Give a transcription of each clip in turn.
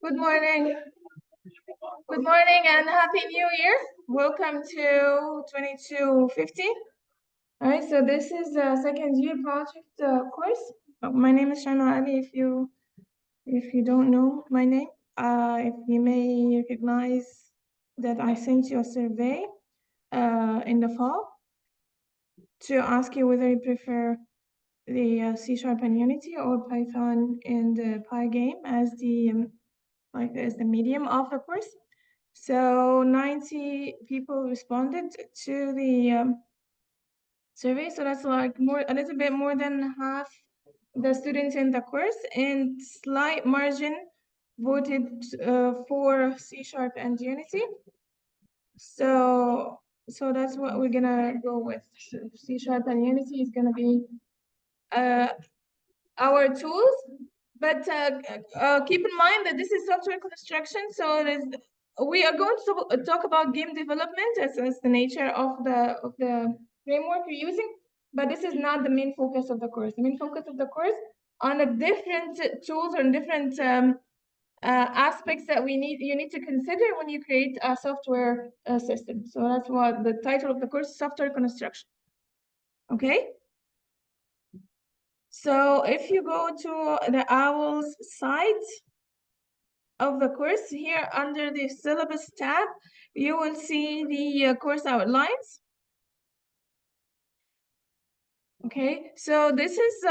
Good morning. Good morning and Happy New Year. Welcome to 2250. All right, so this is the second year project course. My name is Shana Ali. If you don't know my name, if you may recognize that I sent you a survey in the fall to ask you whether you prefer the C# and Unity or Python and Pygame as the as the medium of the course. So 90 people responded to the survey. So that's like a little bit more than half the students in the course, and slight margin voted for C# and Unity. So that's what we're gonna go with. So C# and Unity is gonna be our tools. But keep in mind that this is software construction, so we are going to talk about game development as the nature of the framework we're using, but this is not the main focus of the course. The main focus of the course on the different tools and different aspects that you need to consider when you create a software system. So that's what the title of the course is, software construction. Okay. So if you go to the OWL's site of the course, here under the syllabus tab, you will see the course outlines. Okay, so this is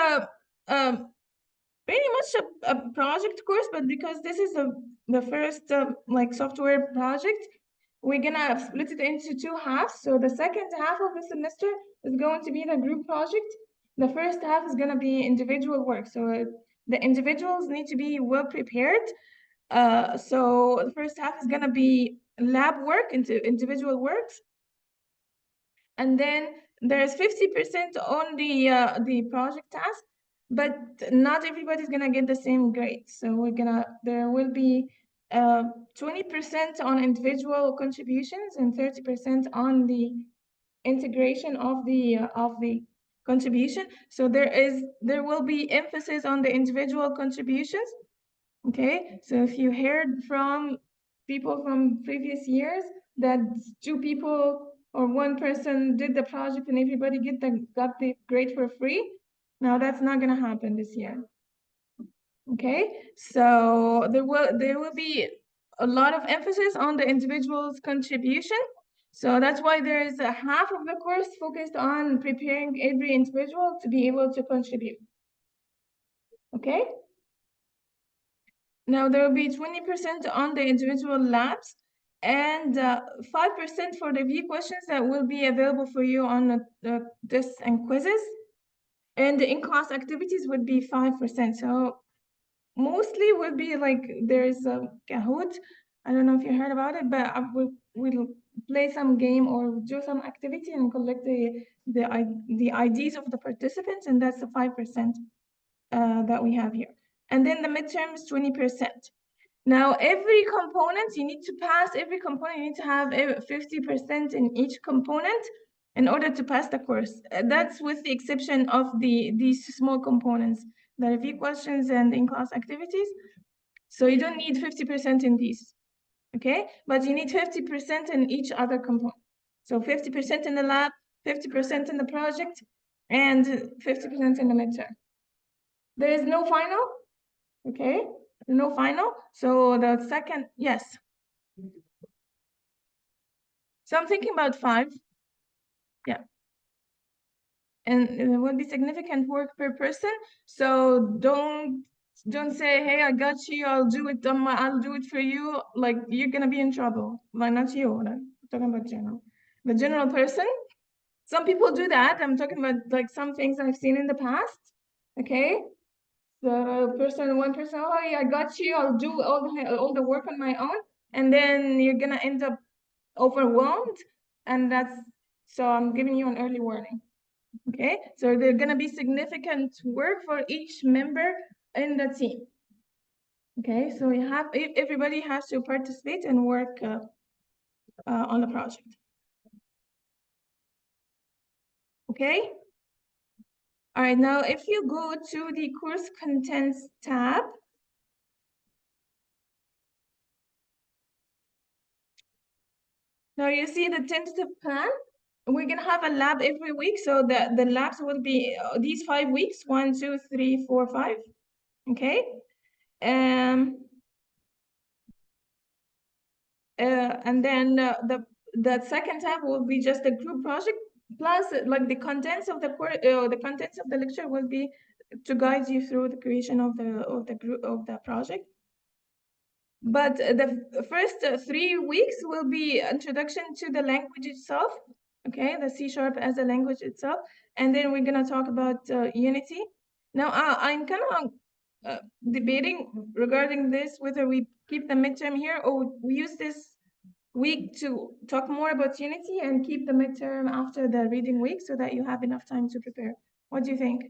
pretty much a project course, but because this is the first like software project, we're gonna split it into two halves. So the second half of the semester is going to be the group project. The first half is gonna be individual work. So the individuals need to be well prepared. So the first half is gonna be lab work into individual works, and then there's 50% on the project task, but not everybody's gonna get the same grade. So there will be 20% on individual contributions and 30% on the integration of the contribution. So there will be emphasis on the individual contributions. Okay, so if you heard from people from previous years that two people or one person did the project and everybody got the grade for free, now that's not gonna happen this year. Okay, so there will be a lot of emphasis on the individual's contribution. So that's why there is a half of the course focused on preparing every individual to be able to contribute. Okay. Now there will be 20% on the individual labs and 5% for the review questions that will be available for you on the tests and quizzes. And the in-class activities would be 5%. So mostly would be like there's a Kahoot. I don't know if you heard about it, but we'll play some game or do some activity and collect the IDs of the participants, and that's the 5% that we have here. And then the midterms, 20%. Now, every component, you need to pass every component, you need to have 50% in each component in order to pass the course. That's with the exception of these small components, the review questions and in-class activities. So you don't need 50% in these, okay? But you need 50% in each other component. So 50% in the lab, 50% in the project, and 50% in the midterm. There is no final, okay? No final. So the second, yes. So I'm thinking about 5. Yeah. And it will be significant work per person. So don't say, hey, I got you, I'll do it for you. Like you're gonna be in trouble. Like not you, I'm talking about general. The general person. Some people do that. I'm talking about like some things I've seen in the past. Okay. One person, oh, I got you, I'll do all the work on my own. And then you're gonna end up overwhelmed, and so I'm giving you an early warning. Okay, so there's gonna be significant work for each member in the team. Okay, so everybody has to participate and work on the project. Okay. All right, now if you go to the course contents tab, Now you see the tentative plan. We're gonna have a lab every week, so the labs will be these 5 weeks, 1, 2, 3, 4, 5. Okay. And then the second tab will be just a group project, plus like the contents of the contents of the lecture will be to guide you through the creation of the group of the project. But the first 3 weeks will be introduction to the language itself, okay, the C# as a language itself, and then we're gonna talk about Unity. Now I'm kind of debating regarding this whether we keep the midterm here or we use this week to talk more about Unity and keep the midterm after the reading week so that you have enough time to prepare. What do you think?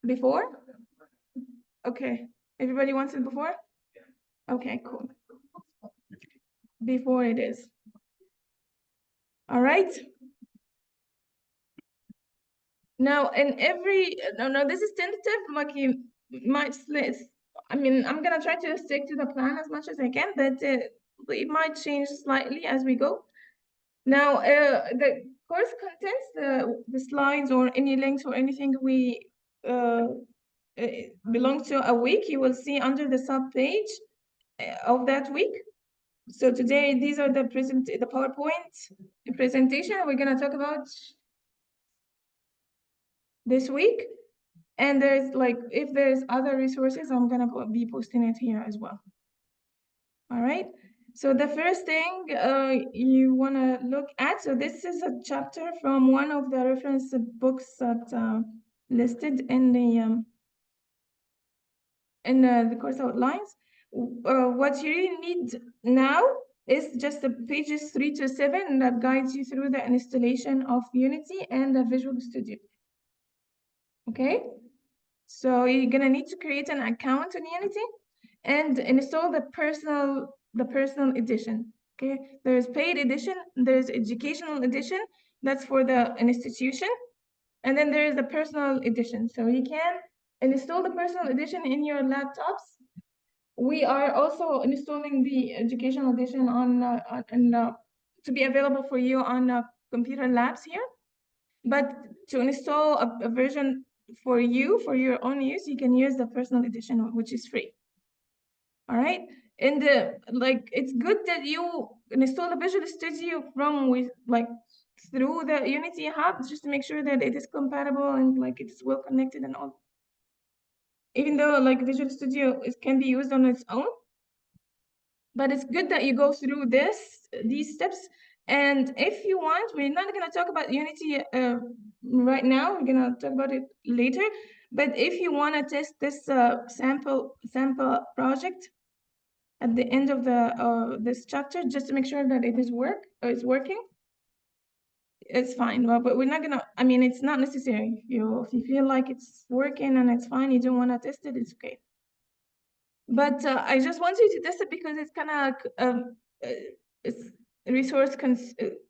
Before? Okay. Everybody wants it before? Okay, cool. Before it is. All right. Now, in every, no, this is tentative, like you might split. I mean, I'm gonna try to stick to the plan as much as I can, but it might change slightly as we go. Now, the course contents, the slides or any links or anything we belong to a week, you will see under the sub page of that week. So today, these are the PowerPoint presentation we're gonna talk about this week. And there's like, if there's other resources, I'm gonna be posting it here as well. All right. So the first thing you wanna look at, so this is a chapter from one of the reference books that listed in the course outlines. What you really need now is just the pages 3 to 7 that guides you through the installation of Unity and the Visual Studio. Okay, so you're gonna need to create an account on Unity and install the personal edition. Okay, there's paid edition, there's educational edition, that's for the institution, and then there is the personal edition. So you can install the personal edition in your laptops. We are also installing the educational edition to be available for you on computer labs here. But to install a version for you, for your own use, you can use the personal edition, which is free. All right. And it's good that you install the Visual Studio through the Unity Hub, just to make sure that it is compatible and like it's well connected and all. Even though like Visual Studio can be used on its own, but it's good that you go through these steps. And if you want, we're not gonna talk about Unity right now. We're gonna talk about it later. But if you wanna test this sample project at the end of this chapter, just to make sure that it's working, it's fine. Well, but we're not gonna. I mean, it's not necessary. If you feel like it's working and it's fine, you don't wanna test it, it's okay. But I just want you to test it because it's kind of resource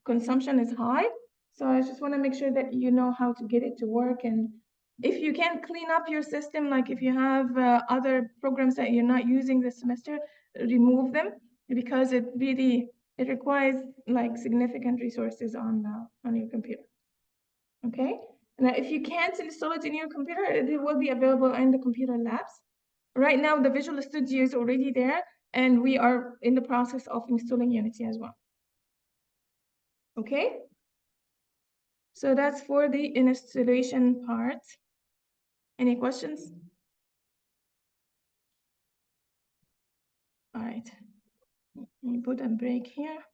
consumption is high. So I just want to make sure that you know how to get it to work. And if you can clean up your system, like if you have other programs that you're not using this semester, remove them, because it requires like significant resources on your computer. Okay. Now, if you can't install it in your computer, it will be available in the computer labs. Right now, the Visual Studio is already there, and we are in the process of installing Unity as well. Okay? So that's for the installation part. Any questions? All right. Let me put a break here.